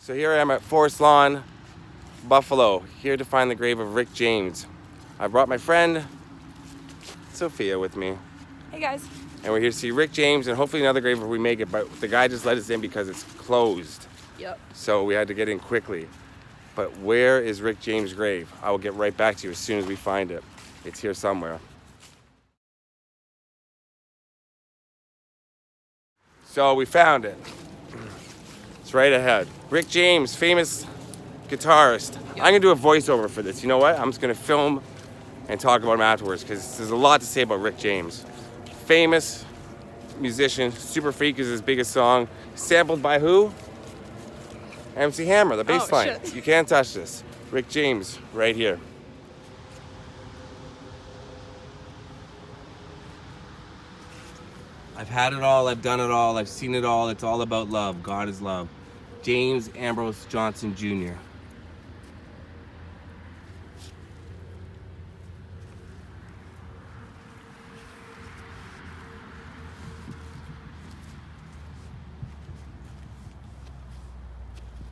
So here I am at Forest Lawn, Buffalo, here to find the grave of Rick James. I brought my friend Sophia with me. Hey guys. And we're here to see Rick James and hopefully another grave if we make it, but the guy just let us in because it's closed. Yep. So we had to get in quickly. But where is Rick James' grave? I will get right back to you as soon as we find it. It's here somewhere. So we found it. It's right ahead. Rick James, famous guitarist. Yep. I'm gonna do a voiceover for this. You know what? I'm just gonna film and talk about him afterwards because there's a lot to say about Rick James. Famous musician, Super Freak is his biggest song. Sampled by who? MC Hammer, the bass line. Shit. You can't touch this. Rick James, right here. I've had it all, I've done it all, I've seen it all. It's all about love. God is love. James Ambrose Johnson Jr.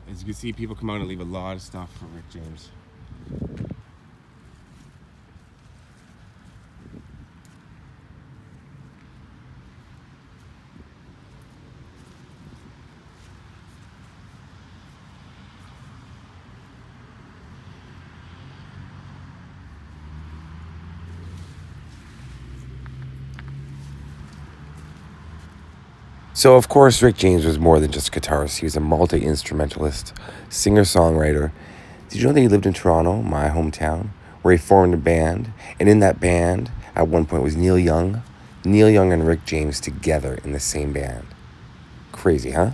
As you can see, people come out and leave a lot of stuff for Rick James. So, of course, Rick James was more than just a guitarist. He was a multi-instrumentalist, singer-songwriter. Did you know that he lived in Toronto, my hometown, where he formed a band? And in that band, at one point, was Neil Young. Neil Young and Rick James together in the same band. Crazy, huh?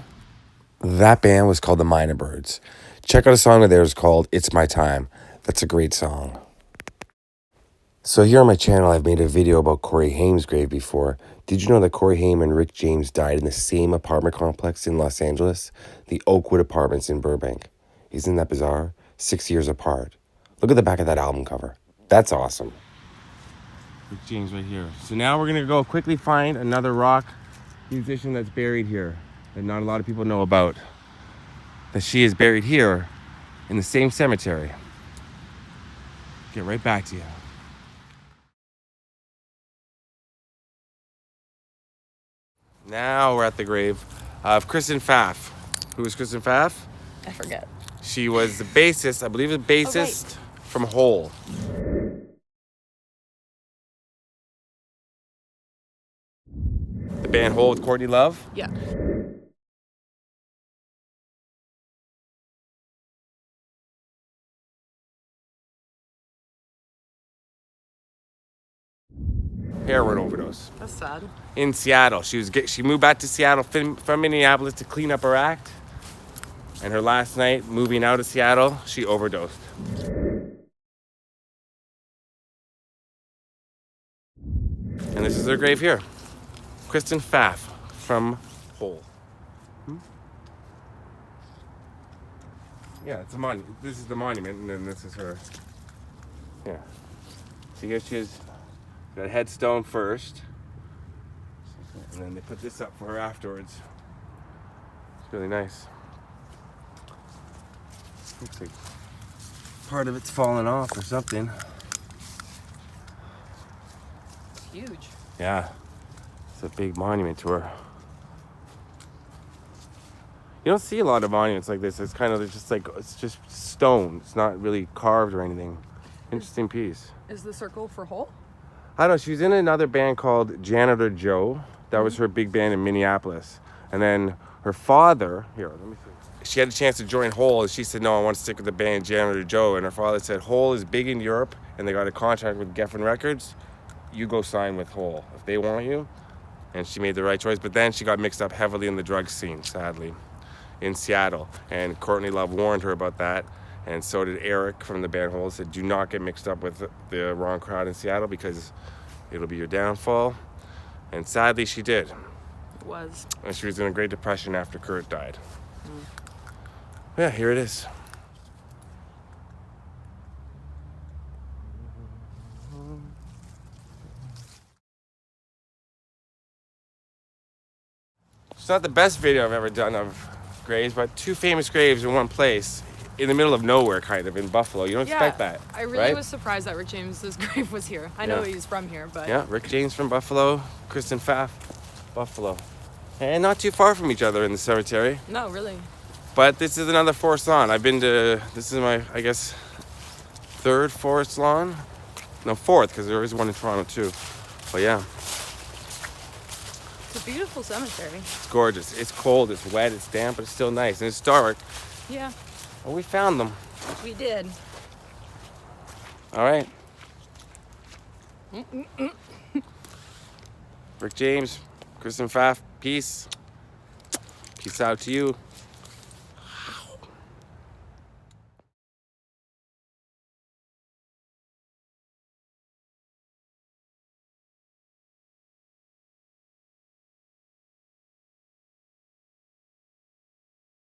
That band was called the Minor Birds. Check out a song of theirs called It's My Time. That's a great song. So here on my channel, I've made a video about Corey Haim's grave before. Did you know that Corey Haim and Rick James died in the same apartment complex in Los Angeles? The Oakwood Apartments in Burbank. Isn't that bizarre? 6 years apart. Look at the back of that album cover. That's awesome. Rick James right here. So now we're going to go quickly find another rock musician that's buried here that not a lot of people know about. That she is buried here in the same cemetery. Get right back to you. Now we're at the grave of Kristen Pfaff. Who is Kristen Pfaff? I forget. She was the bassist, I believe the bassist from Hole. The band Hole with Courtney Love? Yeah. Heroin overdose. That's sad. In Seattle. She moved back to Seattle from Minneapolis to clean up her act. And her last night, moving out of Seattle, she overdosed. And this is her grave here. Kristen Pfaff from Hole. Yeah, it's a monument. This is the monument, and then this is her. Yeah. So here she is. Got a headstone first. And then they put this up for her afterwards. It's really nice. Looks like part of it's fallen off or something. It's huge. Yeah. It's a big monument to her. You don't see a lot of monuments like this. It's kind of just like, it's just stone. It's not really carved or anything. Interesting piece. Is the circle for Hole? I don't know. She was in another band called Janitor Joe. That was her big band in Minneapolis. And then her father, here, let me see. She had a chance to join Hole, and she said, no, I want to stick with the band Janitor Joe. And her father said, Hole is big in Europe, and they got a contract with Geffen Records. You go sign with Hole if they want you. And she made the right choice. But then she got mixed up heavily in the drug scene, sadly, in Seattle. And Courtney Love warned her about that. And so did Eric from the band Hole. Said, do not get mixed up with the wrong crowd in Seattle because it'll be your downfall. And sadly, she did. It was. And she was in a Great Depression after Kurt died. Yeah, here it is. It's not the best video I've ever done of graves, but two famous graves in one place, in the middle of nowhere, kind of, in Buffalo. You don't expect that, I really right? was surprised that Rick James's grave was here. I know he's from here, but... Yeah, Rick James from Buffalo, Kristen Pfaff, Buffalo. And not too far from each other in the cemetery. No, really. But this is another forest lawn. This is my, I guess, third forest lawn. No, fourth, because there is one in Toronto too. But yeah. It's a beautiful cemetery. It's gorgeous. It's cold, it's wet, it's damp, but it's still nice. And it's dark. Yeah. Well, we found them. We did. All right. Rick James, Kristen Pfaff, peace. Peace out to you.